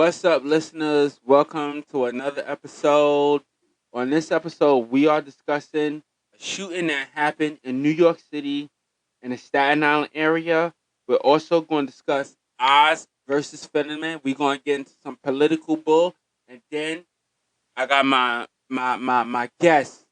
What's up, listeners? Welcome to another episode. On this episode, we are discussing a shooting that happened in New York City in the Staten Island area. We're also going to discuss Oz versus Fetterman. We're going to get into some political bull. And then I got my guest.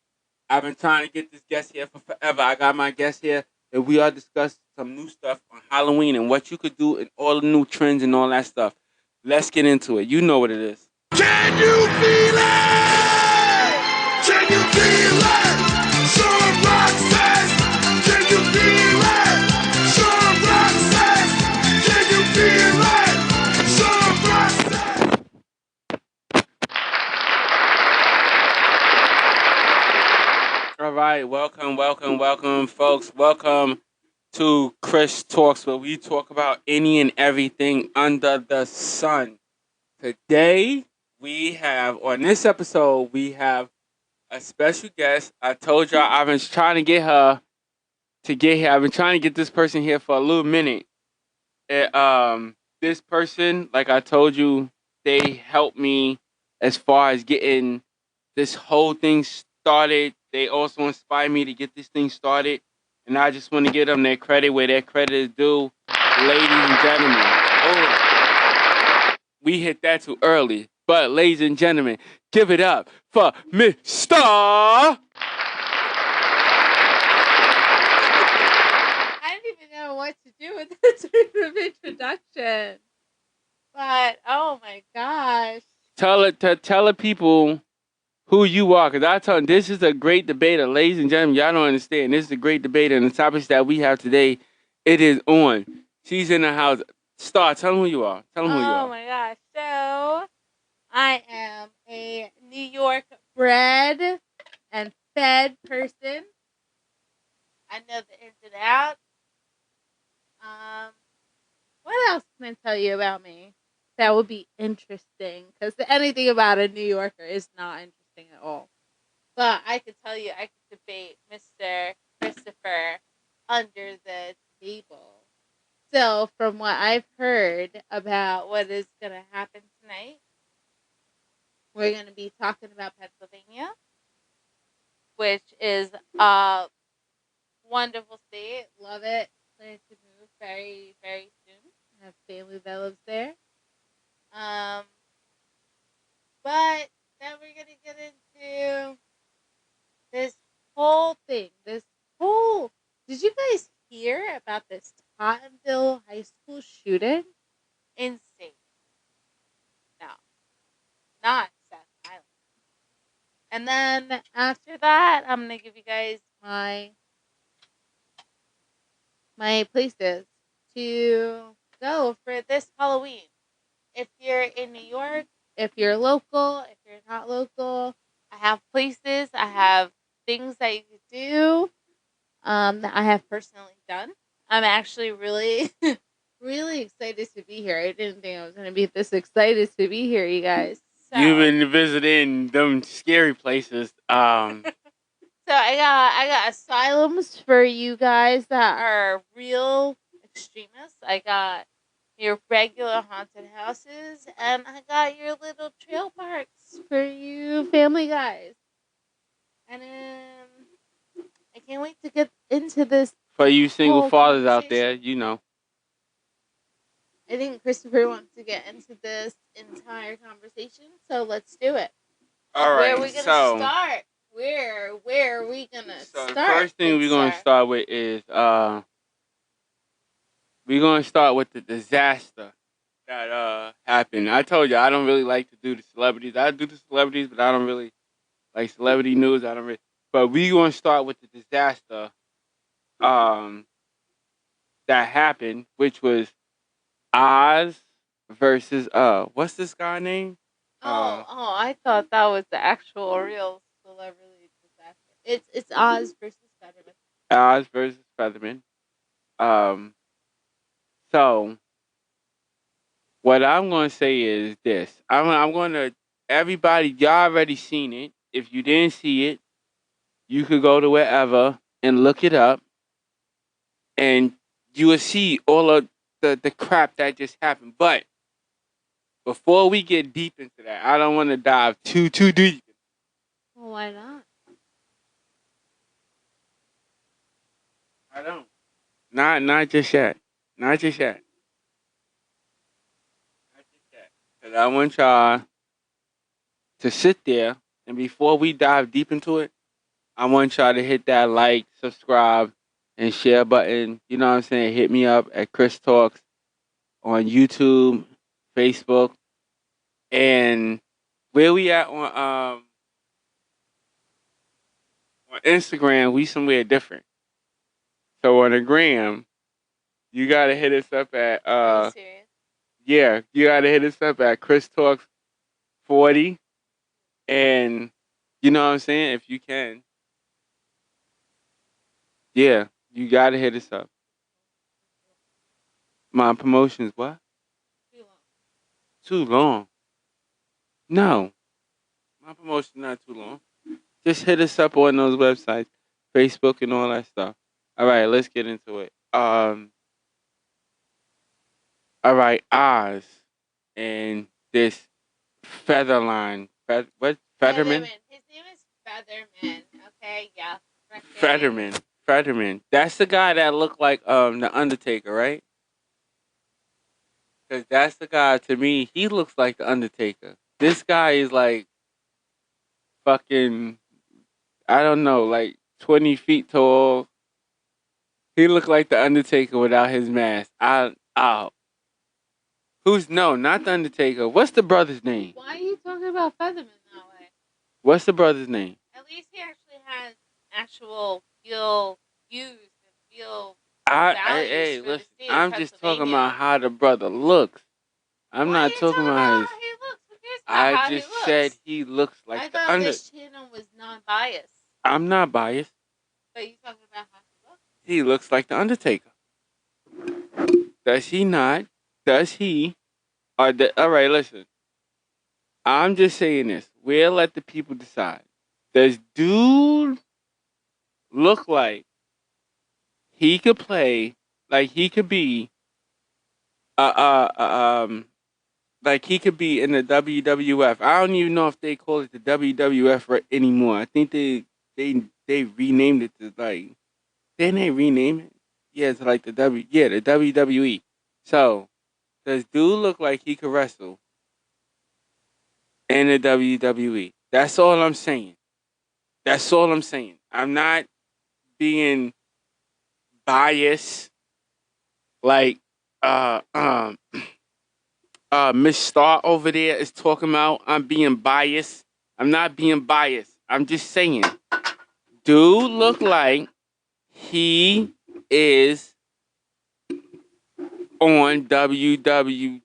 I've been trying to get this guest here for forever. I got my guest here, and we are discussing some new stuff on Halloween and what you could do and all the new trends and all that stuff. Let's get into it. You know what it is. Can you feel it? Can you feel it? Sean Rock says, can you feel it? Sean Rock says, can you feel it? Sean Rock says. All right, welcome, folks. Welcome to Chris Talks, where we talk about any and everything under the sun. Today, on this episode, we have a special guest. I told y'all I've been trying to get her to get here. I've been trying to get this person here for a little minute. This person, like I told you, they helped me as far as getting this whole thing started. They also inspired me to get this thing started, and I just want to give them their credit where their credit is due, ladies and gentlemen. Oh, we hit that too early, but ladies and gentlemen, give it up for Mr. I didn't even know what to do with this sort of introduction. But oh my gosh. Tell the people who you are, because I told them this is a great debater. Ladies and gentlemen, y'all don't understand. This is a great debater, and the topics that we have today, it is on. She's in the house. Star, tell them who you are. Tell them who you are. Oh my gosh. So I am a New York bred and fed person. I know the ins and outs. What else can I tell you about me that would be interesting? Because anything about a New Yorker is not interesting at all. But I could tell you, I could debate Mr. Christopher under the table. So, from what I've heard about what is going to happen tonight, we're going to be talking about Pennsylvania, which is a wonderful state. Love it. Plan to move very, very soon. I have family that lives there. But then we're going to get into this whole thing. Did you guys hear about this Tottenville high school shooting? Insane. No. Not Staten Island. And then after that, I'm going to give you guys my places to go for this Halloween. If you're in New York, if you're local, if you're not local, I have places, I have things that you could do that I have personally done. I'm actually really, really excited to be here. I didn't think I was going to be this excited to be here, you guys. So, You've been visiting them scary places. So I got asylums for you guys that are real extremists. I got your regular haunted houses, and I got your little trail parks for you family guys. And I can't wait to get into this. For you single whole fathers out there, conversation. you know. I think Christopher wants to get into this entire conversation, so let's do it. All right. Where are we gonna start? Where are we gonna start? The first thing we're gonna start with is we're gonna start with the disaster that happened. I told you I don't really like to do the celebrities. I do the celebrities, but I don't really like celebrity news. I don't really. But we're gonna start with the disaster that happened, which was Oz versus what's this guy name? I thought that was the actual real celebrity disaster. It's Oz versus Fetterman. Oz versus Featherman. So what I'm gonna say is this. I'm gonna everybody y'all already seen it. If you didn't see it, you could go to wherever and look it up, and you will see all of the crap that just happened. But before we get deep into that, I don't want to dive too deep. Well, why not? I don't. Not just yet. Not just yet. Not just yet. Cause I want y'all to sit there, and before we dive deep into it, I want y'all to hit that like, subscribe, and share button. You know what I'm saying? Hit me up at Chris Talks on YouTube, Facebook, and where we at on Instagram, we somewhere different. So on the gram, you gotta hit us up at Are you serious? yeah, you gotta hit us up at Chris Talks 40, and you know what I'm saying? If you can, yeah, you gotta hit us up. My promotions, what? Too long. Too long? No, my promotion not too long. Just hit us up on those websites, Facebook and all that stuff. All right, let's get into it. All right, Oz and this Featherline. What? Fetterman? His name is Featherman. Okay, yeah. Correct it. Fetterman. Fetterman. That's the guy that looked like the Undertaker, right? Because that's the guy, to me, he looks like the Undertaker. This guy is like fucking, I don't know, like 20 feet tall. He looked like the Undertaker without his mask. Who's, no, not the Undertaker. What's the brother's name? Why are you talking about Featherman that way? What's the brother's name? At least he actually has actual feel used and feel Hey, values hey, for the listen. state of I'm just talking Pennsylvania. about how the brother looks. I'm Why not are you talking about his. how he looks? Who cares about how I he just looks? said he looks like I the thought this channel was non-biased. I'm not biased. But you talking about how he looks? He looks like the Undertaker. Does he not? Does he? All right, listen. I'm just saying this. We'll let the people decide. Does dude look like he could play, like he could be, like he could be in the WWF? I don't even know if they call it the WWF anymore. I think they renamed it to like. Didn't they rename it? Yeah, to like the WWE. So does dude look like he could wrestle in the WWE? That's all I'm saying. That's all I'm saying. I'm not being biased like uh um Miss Star over there is talking about. I'm being biased. I'm not being biased. I'm just saying. Dude look like he is on WWE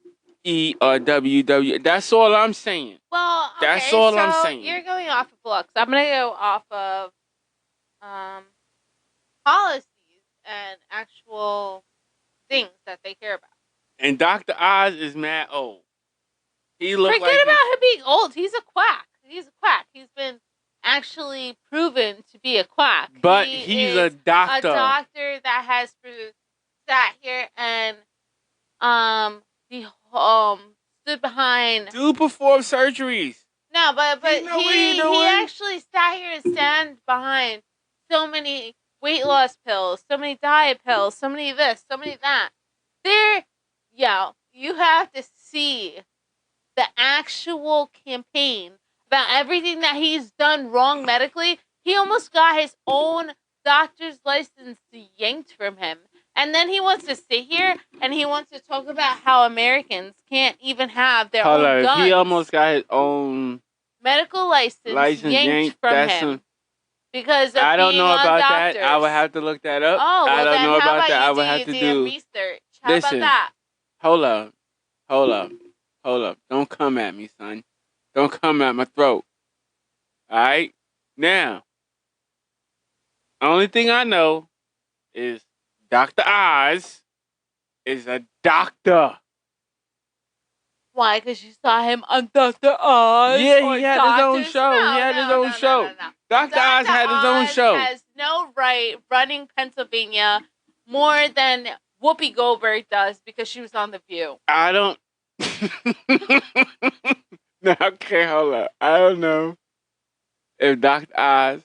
or WW. That's all I'm saying. Well, okay, That's all so I'm saying. you're going off of looks. I'm gonna go off of policies and actual things that they care about. And Dr. Oz is mad old. He look Forget like about him being old. He's a quack. He's a quack. He's been actually proven to be a quack. But he's a doctor. A doctor that has sat here and the stood behind. Do perform surgeries. No, but he doing. actually sat here and stand behind so many weight loss pills, so many diet pills, so many this, so many that. You have to see the actual campaign about everything that he's done wrong medically. He almost got his own doctor's license yanked from him. And then he wants to sit here and he wants to talk about how Americans can't even have their own guns. He almost got his own medical license yanked from him. Because I don't know about doctors. that. I would have to look that up. Oh, well, I don't then know how about that. I would you have to do do research. How Listen, about that? Hold up. Don't come at me, son. Don't come at my throat. All right? Now, only thing I know is Dr. Oz is a doctor. Why? Because you saw him on Dr. Oz? Yeah, he had his own show. No, he had his own show. No. Dr. Oz had his own show. Has no right running Pennsylvania more than Whoopi Goldberg does because she was on The View. I don't. Now, okay, hold up. I don't know if Dr. Oz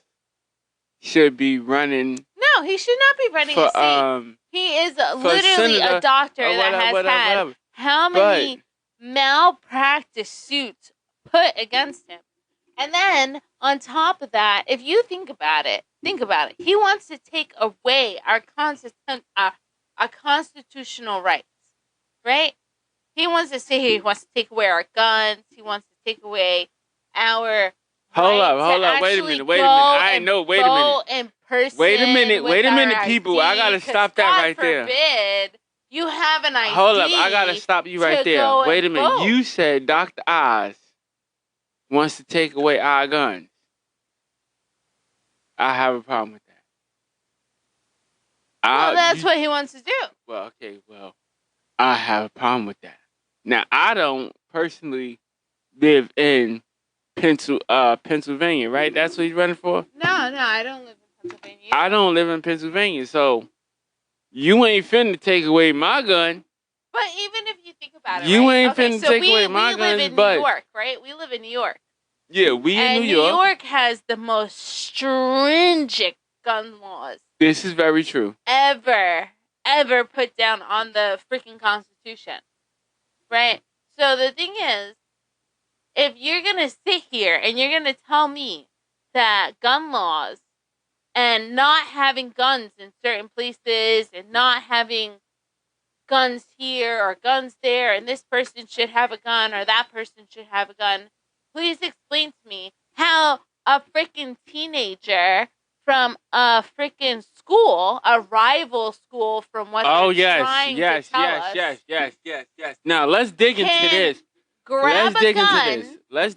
should be running No, he should not be running a for state. He is literally senator a doctor or that has whatever, had whatever. how many malpractice suits put against him. And then on top of that, if you think about it. He wants to take away our constitutional rights, right? He wants to say he wants to take away our guns. He wants to take away our Hold right up, to wait a actually minute, wait a minute. go I and know, wait a vote minute. in person. Wait a minute, with wait a our minute, people. I ID, gotta 'cause stop that God right there. forbid you have an ID. Hold up, I gotta stop you right to there. go Wait a and minute. vote. You said Dr. Oz wants to take away our guns. I have a problem with that. Well, that's what he wants to do. Well, okay, well, I have a problem with that. Now, I don't personally live in Pennsylvania, right? That's what he's running for? No, I don't live in Pennsylvania. I don't live in Pennsylvania, so you ain't finna take away my gun. But even if you think about it, You right? ain't finna take away my we guns, live in but New York, right? We live in New York. Yeah, we in New York. New York has the most stringent gun laws This is very true. ever put down on the freaking Constitution, right? So the thing is, if you're gonna sit here and you're gonna tell me that gun laws and not having guns in certain places and not having guns here or guns there and this person should have a gun or that person should have a gun, please explain to me how a freaking teenager from a freaking school, a rival school from what they're trying to tell us. Yes. Now let's dig into this. Grab a gun,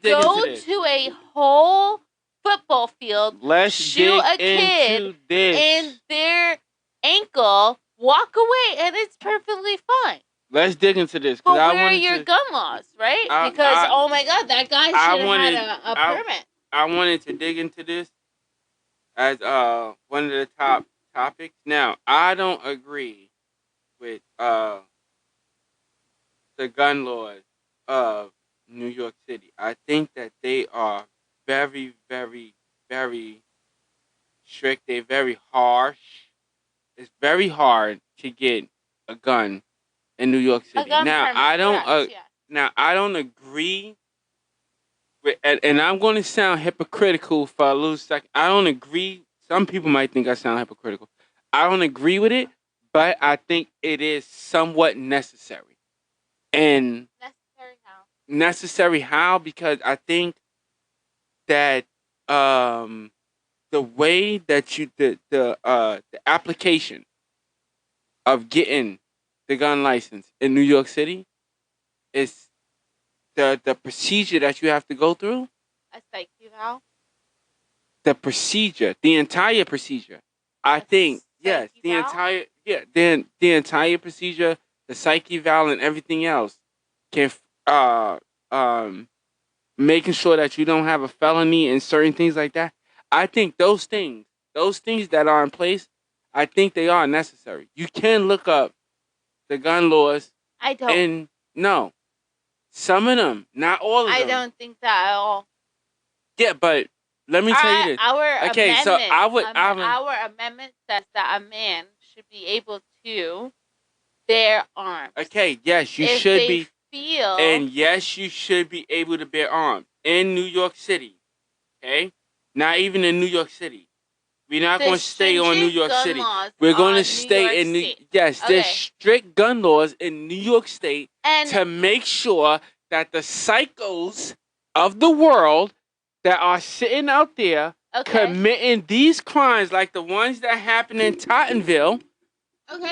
go to a whole football field, shoot a kid in their ankle, walk away, and it's perfectly fine. Let's dig into this. But where are your gun laws, right? Because, oh my God, that guy should have had a permit. I wanted to dig into this as one of the top topics. Now, I don't agree with the gun laws of New York City. I think that they are very, very, very strict. They're very harsh. It's very hard to get a gun in New York City. Now, I don't agree with, and I'm going to sound hypocritical for a little second. I don't agree. Some people might think I sound hypocritical. I don't agree with it, but I think it is somewhat necessary. And necessary how? Because I think that the way that you the application of getting the gun license in New York City is the procedure that you have to go through. A psych eval? The procedure, the entire procedure. I think yes, the entire procedure, the psych eval and everything else can making sure that you don't have a felony and certain things like that. I think those things that are in place, I think they are necessary. You can look up the gun laws. I don't. And no, some of them, not all of them. I don't think that at all. Yeah, but let me tell you this. Our amendment says that a man should be able to bear arms. Okay, yes, you should be. And yes, you should be able to bear arms in New York City. Okay, not even in New York City. We're not going to stay on New York City. We're going to stay in New. Yes, there's strict gun laws in New York State to make sure that the psychos of the world that are sitting out there committing these crimes, like the ones that happen in Tottenville,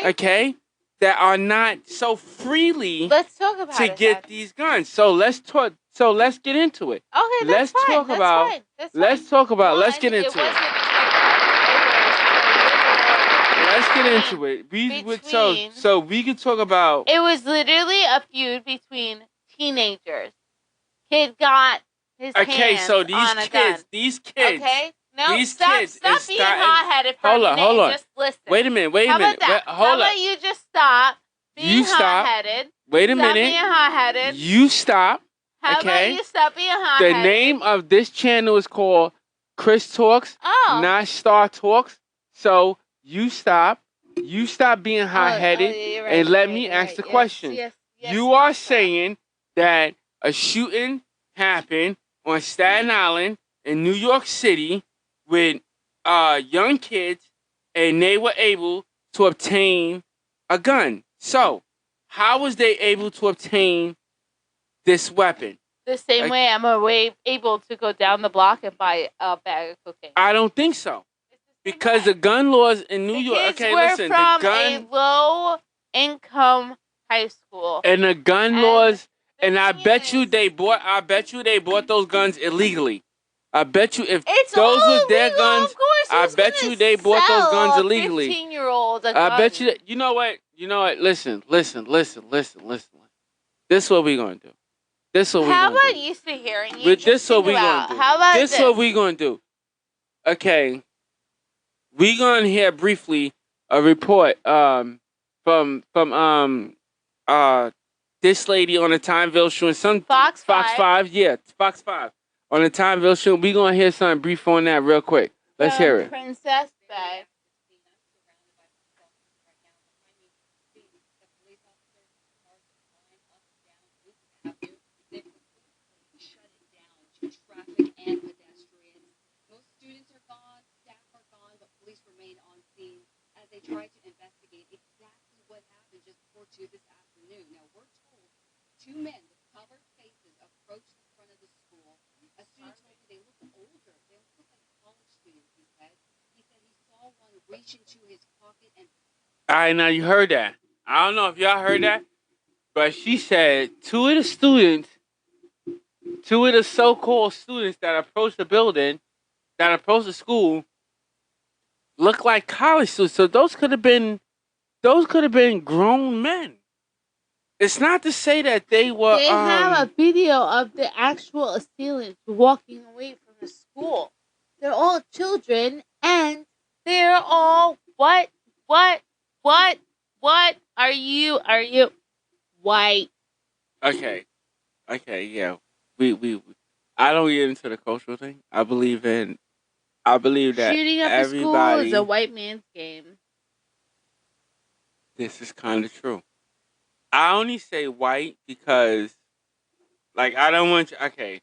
okay, that are not so freely to get these guns. So let's talk. So let's get into it. Okay, let's talk about. Let's get into it. Let's get into it. So we can talk about. It was literally a feud between teenagers. Kid got his hands so on a gun. These kids. Okay. No, these stop kids being hot-headed for a minute. Hold on. Just listen. Wait a minute. How about you just stop being hot-headed Wait a Stop minute. being hot-headed. You stop. How Okay. about you stop being The hot-headed? name of this channel is called Chris Talks, Oh. not Star Talks. So you stop. You stop being hot-headed, you're right, and let you're me right, you're ask right. the Yes, question. yes, You are Martha. saying that a shooting happened on Staten Island in New York City with young kids, and they were able to obtain a gun. So, how was they able to obtain this weapon? The same way I'm able to go down the block and buy a bag of cocaine. I don't think so. Because the gun laws in New York. Kids Okay, were listen. from The gun a low-income high school. and the gun And laws, the and I thing bet you is- they bought. I bet you they bought those guns illegally. I bet you if It's those all was their illegal, guns, of course. I Who's bet gonna you they bought those guns sell illegally. A 15-year-old a I gun? bet you that. You know what? You know what? Listen. This is what we gonna do. This is what we How gonna about do. you sit here and you But just this what think we about gonna do. how about This what we gonna do. Okay, we gonna hear briefly a report from this lady on the Timeville shooting. Some Fox 5, yeah, Fox 5 on the Timeville shooting. We gonna hear something brief on that real quick. Let's hear it. Princess Bay. Traffic and pedestrians. Most students are gone, staff are gone, but police remain on scene as they try to investigate exactly what happened just before 2 this afternoon. Now, we're told 2 men with covered faces approached the front of the school. A student told me they look older. They look like college students, he said. He said he saw one reach into his pocket and... All right, now you heard that. I don't know if y'all heard that, but she said two of the so-called students that approached the building, that approached the school, look like college students. So those could have been grown men. It's not to say that they were. They have a video of the actual assailants walking away from the school. They're all children, and they're all what are you white? Okay, yeah. We I don't get into the cultural thing. I believe that Shooting up a school everybody. is a white man's game. This is kind of true. I only say white because, like, I don't want you. Okay,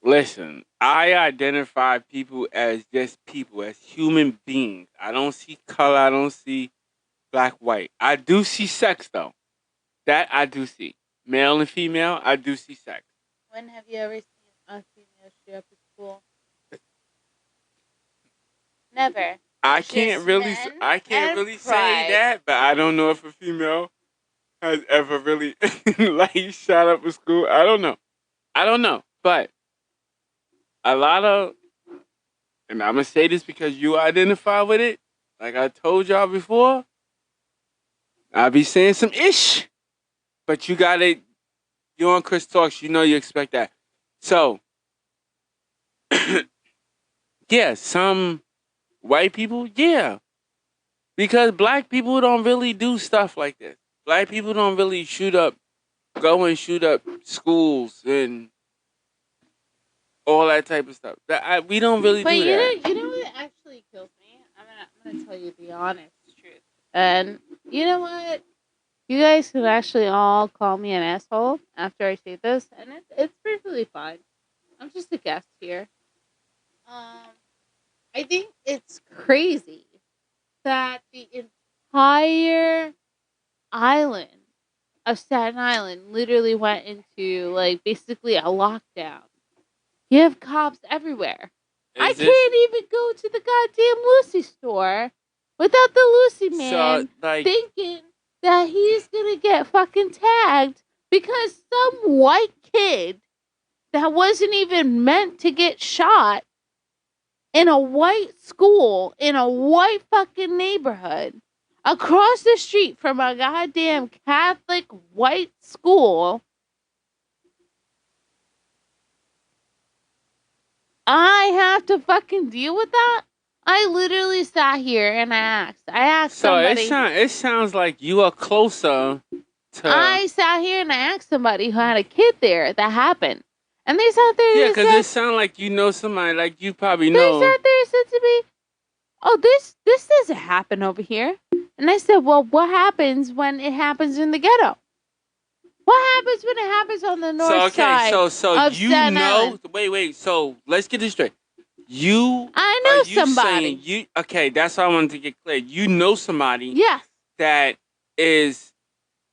listen. I identify people as just people, as human beings. I don't see color. I don't see black, white. I do see sex though. That I do see. Male and female, I do see sex. When have you ever seen a female shoot up a school? Never. I Just can't really men and say pride. that, but I don't know if a female has ever really like shot up a school. I don't know. But a lot of, and I'm gonna say this because you identify with it. Like I told y'all before, I be saying some ish, but you got it. You're on Chris Talks. You know you expect that. So, yeah, some white people, yeah, because black people don't really do stuff like this. Black people don't really go and shoot up schools and all that type of stuff. We don't really But do that. you know what actually kills me? I'm gonna tell you the honest truth. And you know what? You guys can actually all call me an asshole after I say this, and it's perfectly fine. I'm just a guest here. I think it's crazy that the entire island of Staten Island literally went into like basically a lockdown. You have cops everywhere. I can't even go to the goddamn Lucy store without the Lucy man thinking that he's gonna get fucking tagged because some white kid that wasn't even meant to get shot in a white school in a white fucking neighborhood across the street from a goddamn Catholic white school. I have to fucking deal with that. I literally sat here and I asked So somebody. it sounds like you are closer I sat here and I asked somebody who had a kid there that happened. And they sat there Yeah, and because it said, sounds like you know somebody, like you probably they know. sat there and said to me, oh, this doesn't happen over here. And I said, well, what happens when it happens in the ghetto? What happens when it happens on the north So okay, side so of you Staten know. Island? Wait. So let's get this straight. You I are know you saying somebody. you okay? That's what I wanted to get clear. You know somebody Yes, that is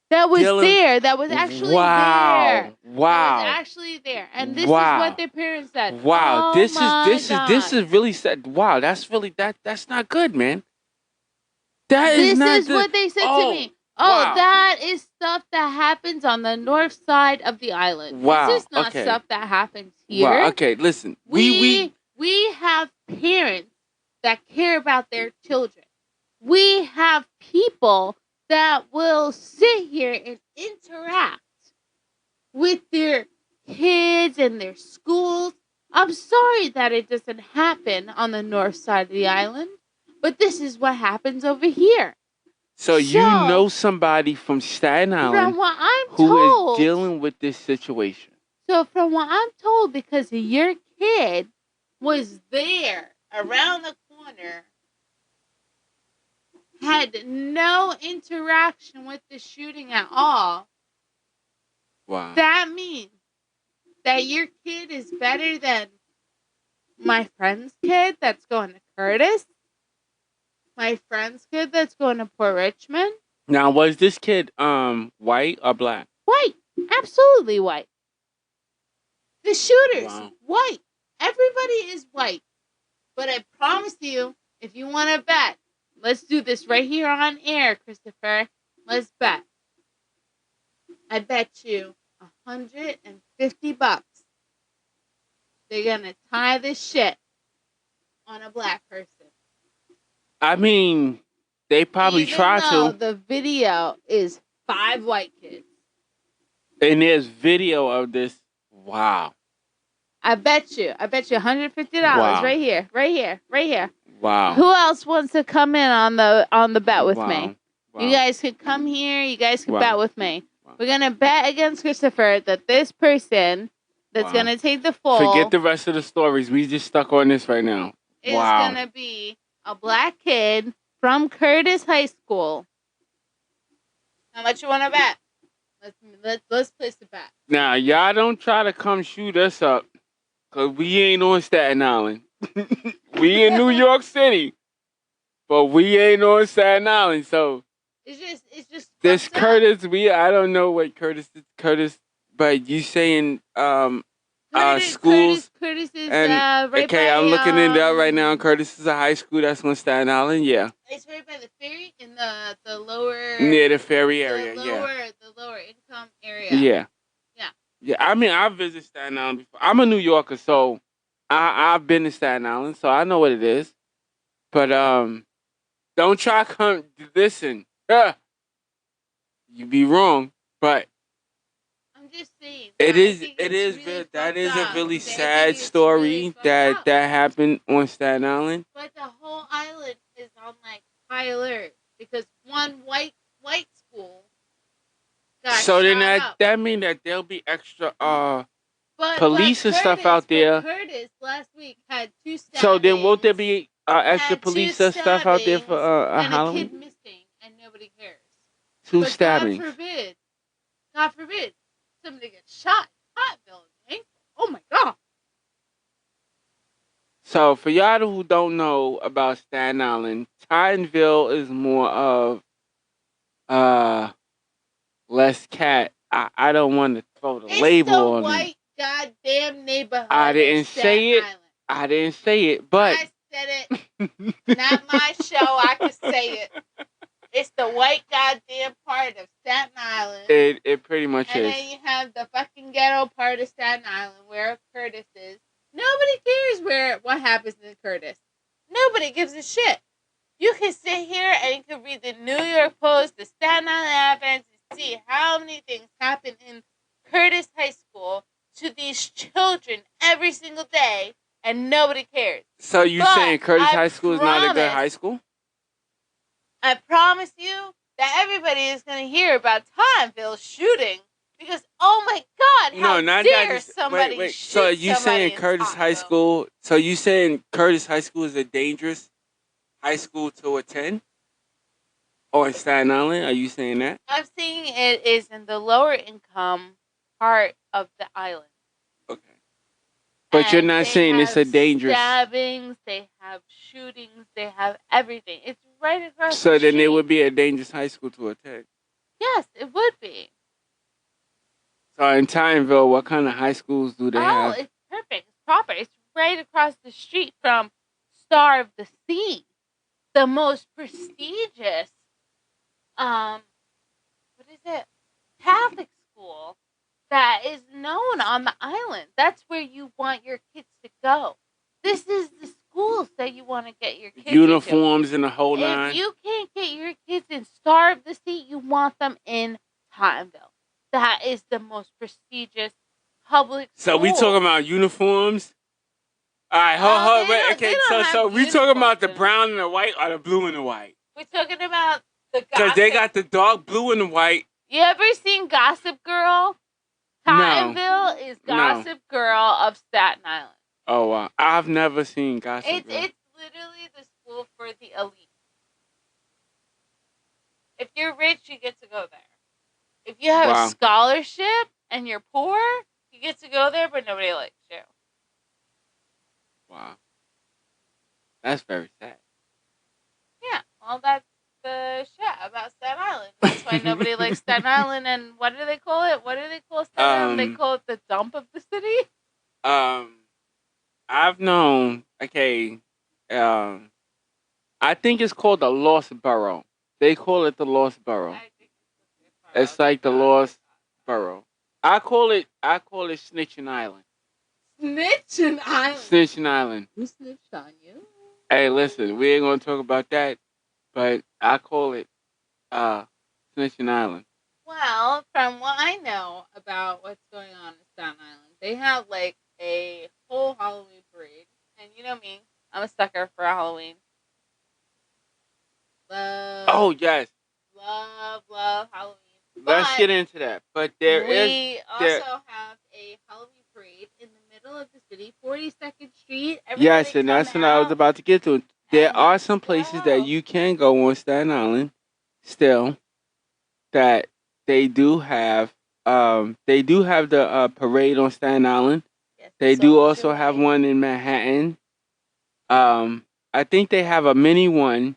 that was dealing. there. That was actually there. That was Wow, actually there. And this is what wow, their parents said. wow. Oh This is my this is this God. is really sad. Wow, that's really that's not good, man. That is This not is the. what they said to Oh, me. Oh, wow, that is stuff that happens on the north side of the island. This wow. is not Okay, stuff that happens wow. here. Okay, listen. We have parents that care about their children. We have people that will sit here and interact with their kids and their schools. I'm sorry that it doesn't happen on the north side of the island, but this is what happens over here. So you know somebody from Staten Island From what I'm who is told, dealing with this situation. so from what I'm told, because your kid was there around the corner, had no interaction with the shooting at all, Wow. that means that your kid is better than my friend's kid that's going to Curtis, my friend's kid that's going to Port Richmond. Now, was this kid white or black? White, absolutely white. The shooters, Wow. white. Everybody is white. But I promise you, if you want to bet, let's do this right here on air, Christopher. Let's bet. I bet you $150 they're gonna tie this shit on a black person. I mean, they probably Even try though to. the video is 5 white kids. And there's video of this. Wow. I bet you $150 Wow. right here, right here, right here. Wow. Who else wants to come in on the bet with me? Wow. You guys can come here. You guys can Wow. bet with me. Wow. We're gonna bet against Christopher that this person that's Wow. gonna take the fall Forget the rest of the stories. We just stuck on this right now. is Wow. gonna be a black kid from Curtis High School. How much you wanna bet? Let's place the bet. Now, y'all don't try to come shoot us up, because we ain't on Staten Island. We in New York City, but we ain't on Staten Island. So It's just this fucked up. Curtis, I don't know what Curtis is, but you saying schools Curtis is and right okay, by, I'm looking it up right now. Curtis is a high school that's on Staten Island. Yeah, It's right by the ferry in the lower near the ferry area. the lower income area. Yeah. Yeah. Yeah. I mean, I've visited Staten Island before. I'm a New Yorker, so I've been to Staten Island, so I know what it is. But don't try to come. Listen, you be wrong, but I'm just saying. it I is. think It it's is. really That fucked is a up. really I think sad it's story really fucked that up. happened on Staten Island. But the whole island is on like high alert because one white school got So then shot up. that mean that there'll be extra But police and stuff out there. Curtis last week had 2 stabbings. So then won't there be extra had police 2 and stuff out there for and Halloween? a kid missing, and nobody cares. 2 But stabbings. God forbid, somebody gets shot. Hot building. Oh my God. So for y'all who don't know about Staten Island, Titanville is more of less cat. I don't want to throw the label the on it. white goddamn neighborhood. I didn't say it. Island. I didn't say it, but I said it. Not my show. I can say it. It's the white goddamn part of Staten Island. It pretty much and is. then you have the fucking ghetto part of Staten Island where Curtis is. Nobody cares what happens in Curtis. Nobody gives a shit. You can sit here and you can read the New York Post, the Staten Island Advance, and see how many things happen in Curtis High School to these children every single day, and nobody cares. So you saying Curtis High School is not a good high school? I promise you, that everybody is going to hear about Timeville shooting because, oh my God, how No, not that. dare Just somebody wait. So are shoot you somebody saying in Curtis High Timeville? School? So you saying Curtis High School is a dangerous high school to attend? Or in Staten Island? Are you saying that? I'm saying it is in the lower income part of the island. Okay. But you're And not they saying it's have a dangerous. stabbings, they have shootings, they have everything. It's right across So the then street. it would be a dangerous high school to attend. Yes, it would be. So in Timeville, what kind of high schools do they Oh, have? it's perfect. It's proper. It's right across the street from Star of the Sea, the most prestigious, what is it? Catholic school that is known on the island. That's where you want your kids to go. This is the schools that you want to get your kids into. Uniforms and the whole If nine? you can't get your kids in Star of the Sea, you want them in Tottenville. That is the most prestigious public school. So we talking about uniforms? All right, hold, They wait, don't- okay. they don't So have we talking about uniforms the in it. brown and the white or the blue and the white? We're talking about the Because they gossip. got the dark blue and the white. You ever seen Gossip Girl? No. Tottenville is No. Gossip Girl of Staten Island. Oh wow, I've never seen Gossip Girl. It's literally the school for the elite. If you're rich, you get to go there. If you have Wow. a scholarship and you're poor, you get to go there, but nobody likes you. Wow. That's very sad. Yeah, well, that's the shit about Staten Island. That's why nobody likes Staten Island. And what do they call it? What do they call Staten Island? They call it the dump of the city. I've known. Okay. I think it's called the Lost Borough. They call it the Lost Borough. I think It's like the Lost Borough. I call it Snitching Island. Snitching Island. Snitching Island. Who snitched on you? Hey, listen, we ain't gonna talk about that, but I call it Snitching Island. Well, from what I know about what's going on in Staten Island, they have like a whole Halloween parade. And you know me, I'm a sucker for Halloween. Oh yes. Love Halloween. Let's But get into that. But there is. we there- also have a Halloween parade in the middle of the city, 42nd Street. Yes, and that's what I was about to get to. There and are let's some places go. that you can go on Staten Island still that they do have the parade on Staten Island. Yes, They the do Soldier also have Light. one in Manhattan. I think they have a mini one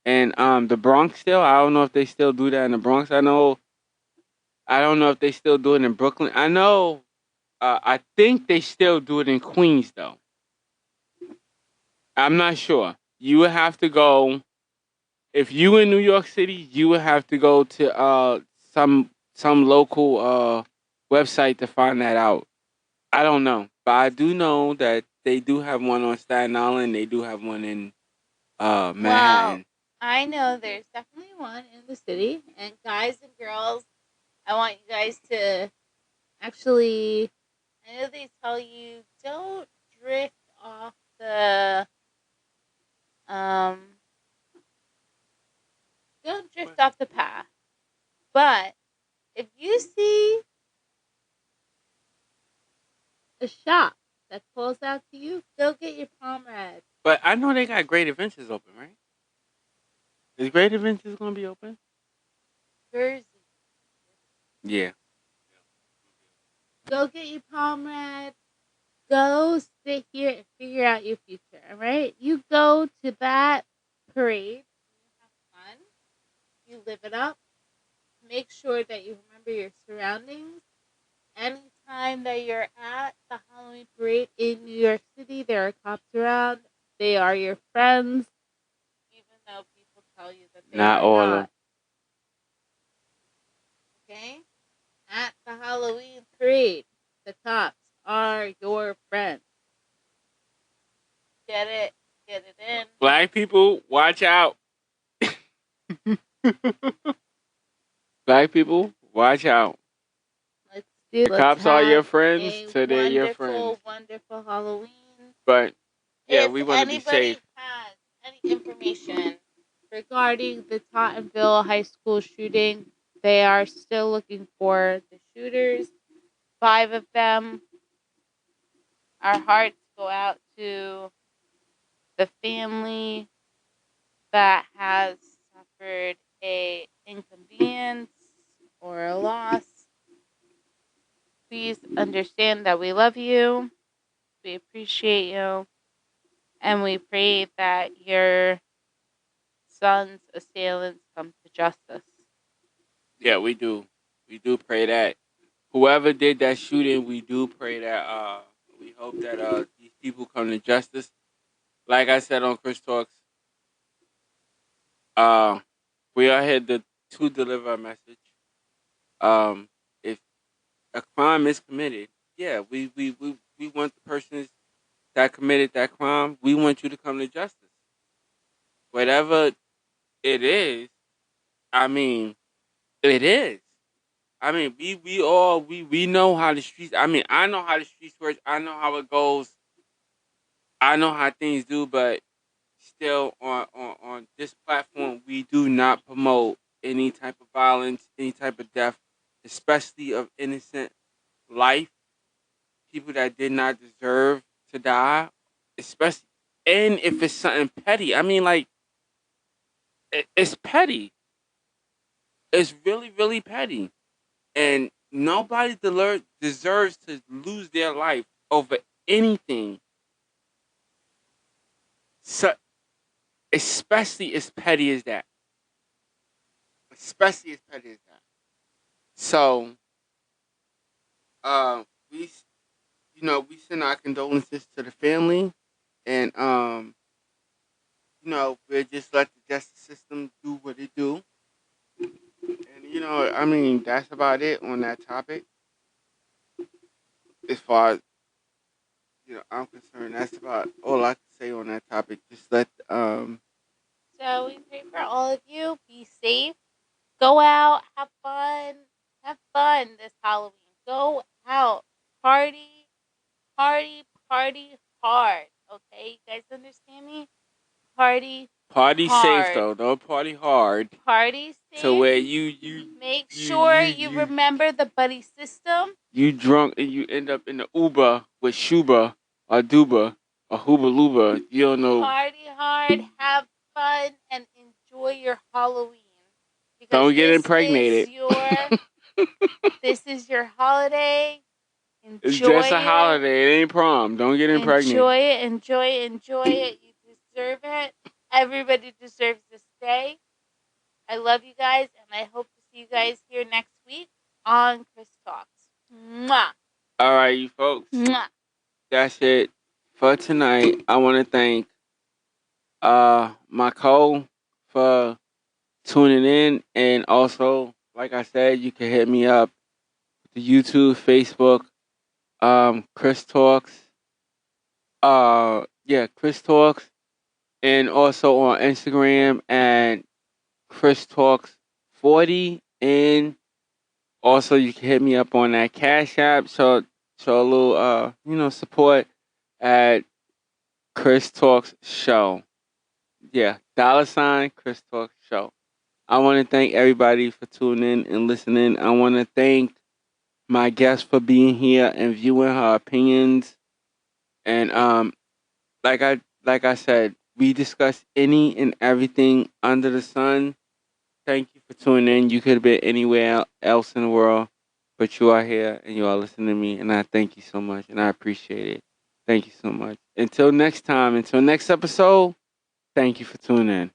in the Bronx still. I don't know if they still do that in the Bronx. I don't know if they still do it in Brooklyn. I know I think they still do it in Queens though. I'm not sure. You would have to go if you in New York City, you would have to go to some local website to find that out. I don't know, but I do know that they do have one on Staten Island. They do have one in Manhattan. Well, I know there's definitely one in the city. And guys and girls, I want you guys to actually, I know they tell you don't drift off the, don't drift off the path. But if you see a shop that calls out to you, go get your comrade. But I know they got Great Adventures open, right? Is Great Adventures gonna be open? Jersey. Yeah. Go get your comrade. Go sit here and figure out your future, all right? You go to that parade, you have fun, you live it up. Make sure that you remember your surroundings. Anytime that you're at the Halloween parade in New York City, there are cops around. They are your friends, even though people tell you that they Not are all of not. them. Okay? At the Halloween parade, the cops are your friends. Get it? Get it in. Black people, watch out. Black people, watch out. Let's do. The cops are your friends, so they're your wonderful, friends. wonderful Halloween. But yeah, If we want to be anybody safe. has any information regarding the Tottenville High School shooting. They are still looking for the shooters, 5 of them. Our hearts go out to the family that has suffered a inconvenience or a loss. Please understand that we love you, we appreciate you, and we pray that your son's assailants come to justice. Yeah, we do. We do pray that whoever did that shooting, we do pray that we hope that these people come to justice. Like I said on Chris Talks, uh we are here to deliver a message. If a crime is committed, yeah, we want the persons that committed that crime, we want you to come to justice. Whatever it is, I mean, it is. I mean, we know how the streets. I mean, I know how the streets work. I know how it goes. I know how things do, but still, on this platform, we do not promote any type of violence, any type of death, especially of innocent life, people that did not deserve to die, especially, and if it's something petty. I mean, like it's petty. It's really, really petty, and nobody deserves to lose their life over anything. So, especially as petty as that. Especially as petty as that. So, uh, we, we send our condolences to the family, and we'll just let the justice system do what it do. And I mean, that's about it on that topic. As far as I'm concerned, that's about all I can say on that topic. Just let So we pray for all of you. Be safe. Go out. Have fun. Have fun this Halloween. Go out. Party. Party. Party hard. Okay? You guys understand me? Party party safe hard. though. Don't party hard Party to where safe. you Make sure you remember the buddy system. you drunk and you end up in the Uber with Shuba or Duba or Huba Luba. You don't know. Party hard, have fun, and enjoy your Halloween. Because Don't get this impregnated. is your holiday. It's Enjoy just a it. holiday. It ain't prom. Don't get impregnated. Enjoy it. Enjoy it. Enjoy it. You deserve it. Everybody deserves this day. I love you guys, and I hope to see you guys here next week on Chris Talks. Mwah. All right, you folks. Mwah. That's it for tonight. I want to thank my co for tuning in, and also, like I said, you can hit me up the YouTube, Facebook, Chris Talks. Yeah, Chris Talks, and also on Instagram and Chris Talks 40, and also you can hit me up on that Cash App. So show a little support at Chris Talks Show. Yeah, $ Chris Talks Show. I want to thank everybody for tuning in and listening. I want to thank my guest for being here and viewing her opinions. And like I said, we discuss any and everything under the sun. Thank you for tuning in. You could have been anywhere else in the world, but you are here and you are listening to me, and I thank you so much, and I appreciate it. Thank you so much. Until next time, until next episode, thank you for tuning in.